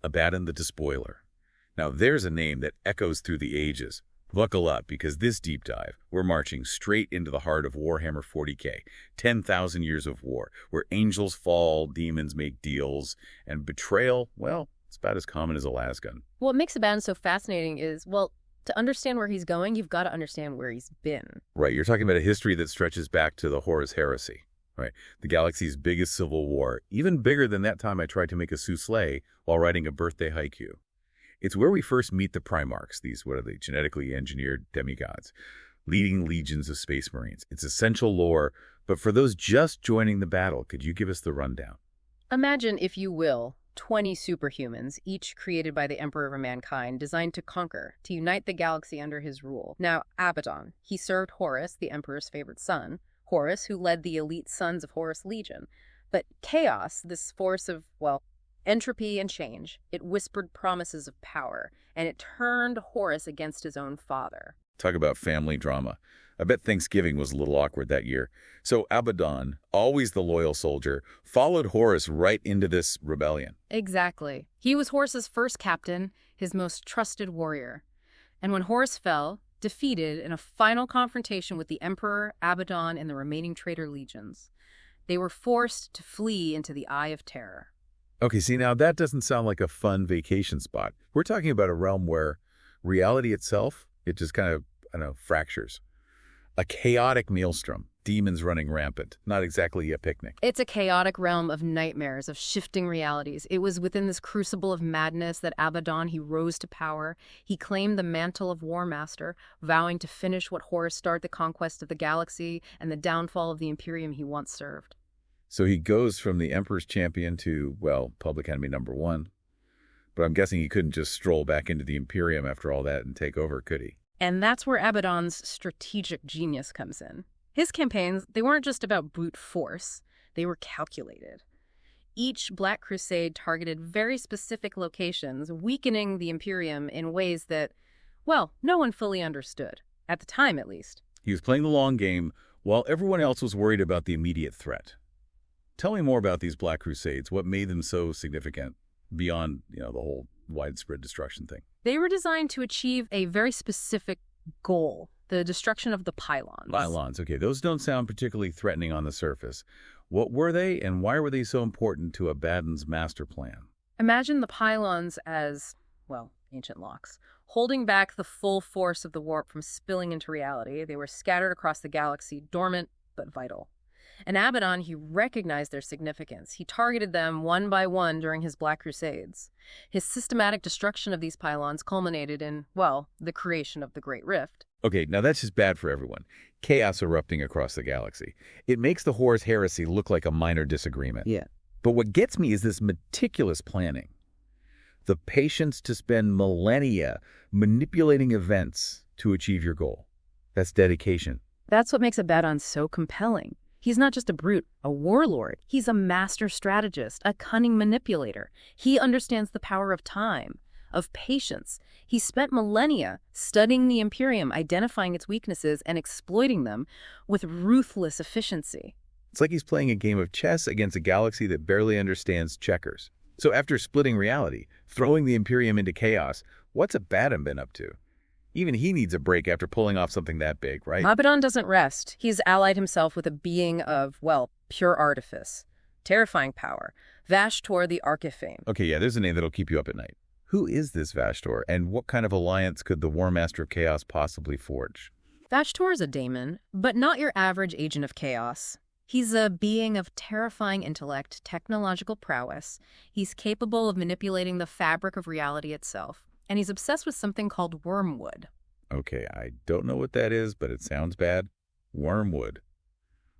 Abaddon the Despoiler. Now there's a name that echoes through the ages. Buckle up, because this deep dive, we're marching straight into the heart of Warhammer 40K, 10,000 years of war, where angels fall, demons make deals, and betrayal, well, it's about as common as a lasgun. What makes Abaddon so fascinating is, well, to understand where he's going, you've got to understand where he's been. Right, you're talking about a history that stretches back to the Horus Heresy, right? The galaxy's biggest civil war, even bigger than that time I tried to make a soufflé while writing a birthday haiku. It's where we first meet the Primarchs, these, what are they, genetically engineered demigods, leading legions of space marines. It's essential lore, but for those just joining the battle, could you give us the rundown? Imagine, if you will, 20 superhumans, each created by the Emperor of Mankind, designed to conquer, to unite the galaxy under his rule. Now, Abaddon, he served Horus, the Emperor's favorite son, Horus, who led the elite sons of Horus Legion. But Chaos, this force of, well, entropy and change, it whispered promises of power, and it turned Horus against his own father. Talk about family drama. I bet Thanksgiving was a little awkward that year. So Abaddon, always the loyal soldier, followed Horus right into this rebellion. Exactly. He was Horus's first captain, his most trusted warrior. And when Horus fell, defeated in a final confrontation with the Emperor, Abaddon, and the remaining traitor legions, they were forced to flee into the Eye of Terror. Okay, see, now that doesn't sound like a fun vacation spot. We're talking about a realm where reality itself, it just kind of, I don't know, fractures. A chaotic maelstrom, demons running rampant, not exactly a picnic. It's a chaotic realm of nightmares, of shifting realities. It was within this crucible of madness that Abaddon, he rose to power. He claimed the mantle of Warmaster, vowing to finish what Horus started, the conquest of the galaxy and the downfall of the Imperium he once served. So he goes from the Emperor's champion to, well, public enemy #1. But I'm guessing he couldn't just stroll back into the Imperium after all that and take over, could he? And that's where Abaddon's strategic genius comes in. His campaigns, they weren't just about brute force, they were calculated. Each Black Crusade targeted very specific locations, weakening the Imperium in ways that, well, no one fully understood, at the time at least. He was playing the long game while everyone else was worried about the immediate threat. Tell me more about these Black Crusades. What made them so significant beyond, the whole widespread destruction thing? They were designed to achieve a very specific goal, the destruction of the pylons. Pylons, okay. Those don't sound particularly threatening on the surface. What were they, and why were they so important to Abaddon's master plan? Imagine the pylons as, well, ancient locks, holding back the full force of the warp from spilling into reality. They were scattered across the galaxy, dormant but vital. And Abaddon, he recognized their significance. He targeted them one by one during his Black Crusades. His systematic destruction of these pylons culminated in, well, the creation of the Great Rift. Okay, now that's just bad for everyone. Chaos erupting across the galaxy. It makes the Horus Heresy look like a minor disagreement. Yeah. But what gets me is this meticulous planning. The patience to spend millennia manipulating events to achieve your goal. That's dedication. That's what makes Abaddon so compelling. He's not just a brute, a warlord. He's a master strategist, a cunning manipulator. He understands the power of time, of patience. He spent millennia studying the Imperium, identifying its weaknesses, and exploiting them with ruthless efficiency. It's like he's playing a game of chess against a galaxy that barely understands checkers. So after splitting reality, throwing the Imperium into chaos, what's Abaddon been up to? Even he needs a break after pulling off something that big, right? Abaddon doesn't rest. He's allied himself with a being of, well, pure artifice, terrifying power, Vashtor the Archifame. Okay, yeah, there's a name that'll keep you up at night. Who is this Vashtor, and what kind of alliance could the Warmaster of Chaos possibly forge? Vashtor is a daemon, but not your average agent of chaos. He's a being of terrifying intellect, technological prowess. He's capable of manipulating the fabric of reality itself. And he's obsessed with something called wormwood. Okay, I don't know what that is, but it sounds bad. Wormwood.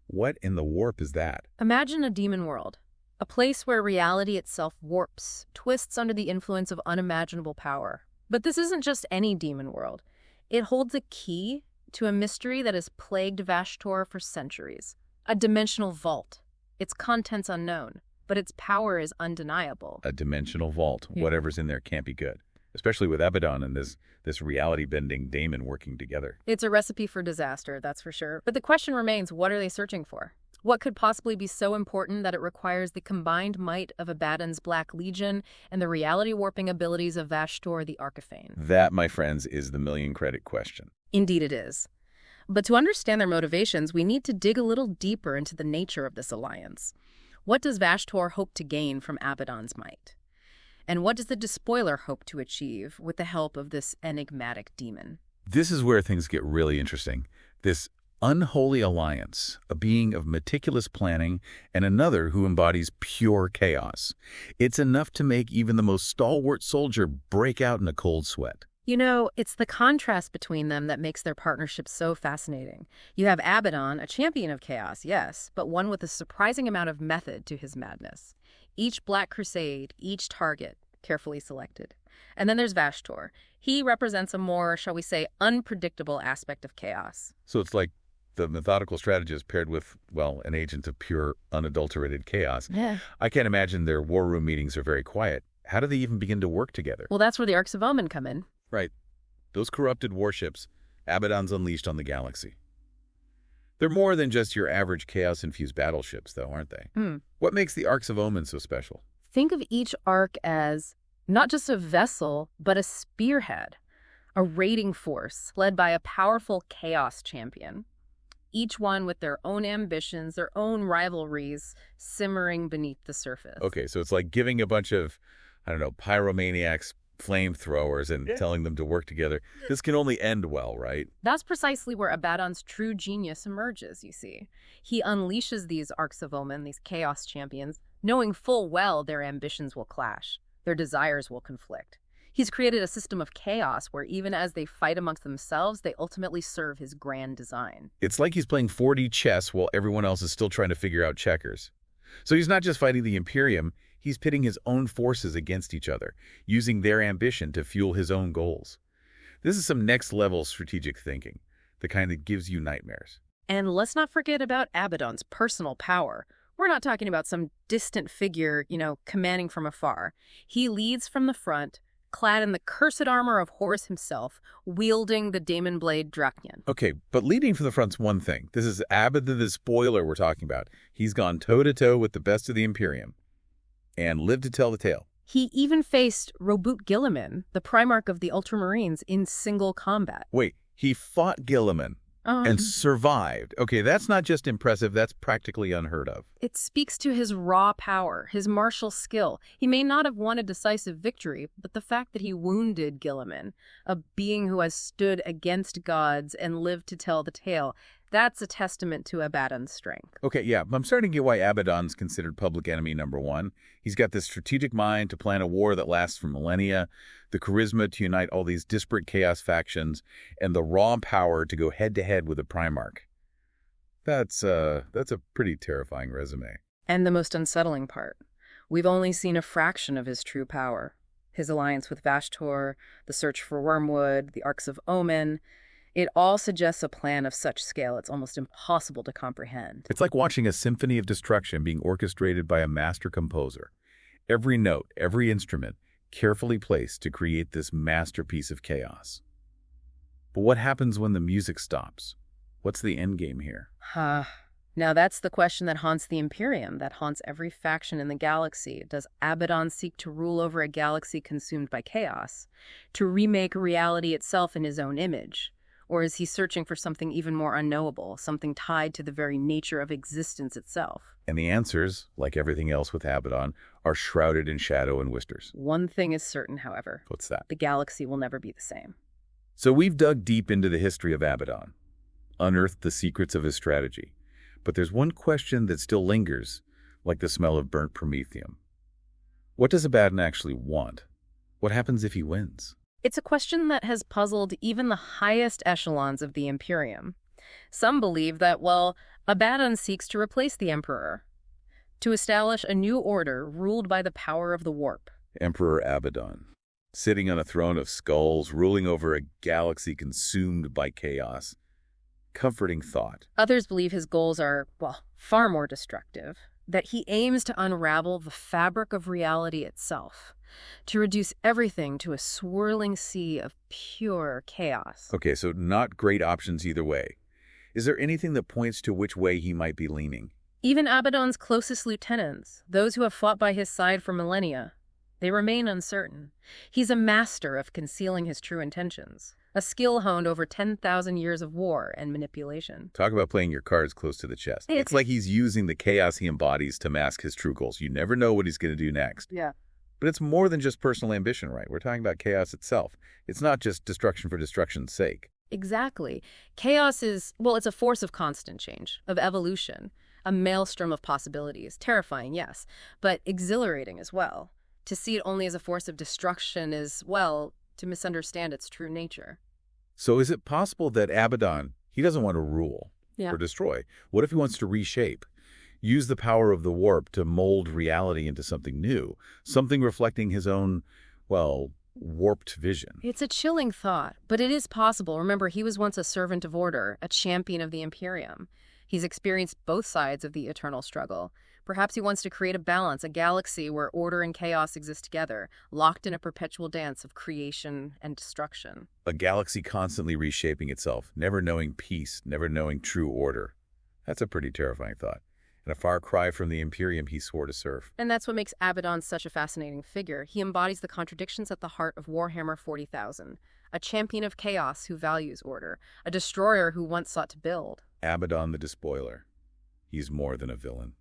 What in the warp is that? Imagine a demon world, a place where reality itself warps, twists under the influence of unimaginable power. But this isn't just any demon world. It holds a key to a mystery that has plagued Vashtor for centuries. A dimensional vault. Its contents unknown, but its power is undeniable. A dimensional vault. Yeah. Whatever's in there can't be good. Especially with Abaddon and this reality-bending daemon working together. It's a recipe for disaster, that's for sure. But the question remains, what are they searching for? What could possibly be so important that it requires the combined might of Abaddon's Black Legion and the reality-warping abilities of Vashtor the Archiphane? That, my friends, is the million-credit question. Indeed it is. But to understand their motivations, we need to dig a little deeper into the nature of this alliance. What does Vashtor hope to gain from Abaddon's might? And what does the Despoiler hope to achieve with the help of this enigmatic demon? This is where things get really interesting. This unholy alliance, a being of meticulous planning and another who embodies pure chaos. It's enough to make even the most stalwart soldier break out in a cold sweat. You know, it's the contrast between them that makes their partnership so fascinating. You have Abaddon, a champion of chaos, yes, but one with a surprising amount of method to his madness. Each Black Crusade, each target, carefully selected. And then there's Vashtor. He represents a more, shall we say, unpredictable aspect of chaos. So it's like the methodical strategist paired with, well, an agent of pure, unadulterated chaos. Yeah. I can't imagine their war room meetings are very quiet. How do they even begin to work together? Well, that's where the Arcs of Omen come in. Right. Those corrupted warships, Abaddon's unleashed on the galaxy. They're more than just your average chaos-infused battleships, though, aren't they? What makes the Arcs of Omen so special? Think of each arc as not just a vessel, but a spearhead, a raiding force led by a powerful chaos champion. Each one with their own ambitions, their own rivalries simmering beneath the surface. Okay, so it's like giving a bunch of, I don't know, pyromaniacs flamethrowers and telling them to work together. This can only end well, right? That's precisely where Abaddon's true genius emerges, you see. He unleashes these Arcs of Omen, these chaos champions, knowing full well their ambitions will clash, their desires will conflict. He's created a system of chaos where even as they fight amongst themselves, they ultimately serve his grand design. It's like he's playing 4D chess while everyone else is still trying to figure out checkers. So he's not just fighting the Imperium, he's pitting his own forces against each other, using their ambition to fuel his own goals. This is some next-level strategic thinking, the kind that gives you nightmares. And let's not forget about Abaddon's personal power. We're not talking about some distant figure, commanding from afar. He leads from the front, clad in the cursed armor of Horus himself, wielding the Daemon Blade Draknian. Okay, but leading from the front's one thing. This is Abaddon the Despoiler we're talking about. He's gone toe-to-toe with the best of the Imperium and lived to tell the tale. He even faced Robut Guilliman, the Primarch of the Ultramarines, in single combat. Wait, he fought Guilliman and survived. Okay, that's not just impressive, that's practically unheard of. It speaks to his raw power, his martial skill. He may not have won a decisive victory, but the fact that he wounded Guilliman, a being who has stood against gods and lived to tell the tale, that's a testament to Abaddon's strength. Okay, yeah, I'm starting to get why Abaddon's considered public enemy number one. He's got this strategic mind to plan a war that lasts for millennia, the charisma to unite all these disparate chaos factions, and the raw power to go head-to-head with a Primarch. That's a pretty terrifying resume. And the most unsettling part, we've only seen a fraction of his true power. His alliance with Vashtor, the search for Wormwood, the Arcs of Omen. It all suggests a plan of such scale it's almost impossible to comprehend. It's like watching a symphony of destruction being orchestrated by a master composer. Every note, every instrument, carefully placed to create this masterpiece of chaos. But what happens when the music stops? What's the end game here? Now that's the question that haunts the Imperium, that haunts every faction in the galaxy. Does Abaddon seek to rule over a galaxy consumed by chaos? To remake reality itself in his own image? Or is he searching for something even more unknowable, something tied to the very nature of existence itself? And the answers, like everything else with Abaddon, are shrouded in shadow and whispers. One thing is certain, however. What's that? The galaxy will never be the same. So we've dug deep into the history of Abaddon, unearthed the secrets of his strategy. But there's one question that still lingers, like the smell of burnt promethium. What does Abaddon actually want? What happens if he wins? It's a question that has puzzled even the highest echelons of the Imperium. Some believe that, Abaddon seeks to replace the Emperor, to establish a new order ruled by the power of the warp. Emperor Abaddon, sitting on a throne of skulls, ruling over a galaxy consumed by chaos. Comforting thought. Others believe his goals are, far more destructive, that he aims to unravel the fabric of reality itself, to reduce everything to a swirling sea of pure chaos. Okay, so not great options either way. Is there anything that points to which way he might be leaning? Even Abaddon's closest lieutenants, those who have fought by his side for millennia, they remain uncertain. He's a master of concealing his true intentions, a skill honed over 10,000 years of war and manipulation. Talk about playing your cards close to the chest. It's like he's using the chaos he embodies to mask his true goals. You never know what he's going to do next. Yeah. But it's more than just personal ambition, right? We're talking about chaos itself. It's not just destruction for destruction's sake. Exactly. Chaos is, well, it's a force of constant change, of evolution, a maelstrom of possibilities. Terrifying, yes, but exhilarating as well. To see it only as a force of destruction is, well, to misunderstand its true nature. So is it possible that Abaddon, he doesn't want to rule or destroy? What if he wants to reshape? Use the power of the warp to mold reality into something new, something reflecting his own, well, warped vision. It's a chilling thought, but it is possible. Remember, he was once a servant of order, a champion of the Imperium. He's experienced both sides of the eternal struggle. Perhaps he wants to create a balance, a galaxy where order and chaos exist together, locked in a perpetual dance of creation and destruction. A galaxy constantly reshaping itself, never knowing peace, never knowing true order. That's a pretty terrifying thought, and a far cry from the Imperium he swore to serve. And that's what makes Abaddon such a fascinating figure. He embodies the contradictions at the heart of Warhammer 40,000. A champion of chaos who values order, a destroyer who once sought to build. Abaddon the Despoiler. He's more than a villain,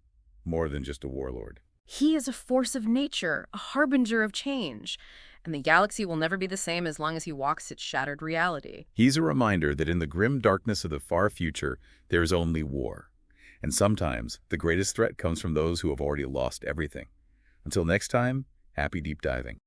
more than just a warlord. He is a force of nature, a harbinger of change, and the galaxy will never be the same as long as he walks its shattered reality. He's a reminder that in the grim darkness of the far future, there is only war. And sometimes, the greatest threat comes from those who have already lost everything. Until next time, happy deep diving.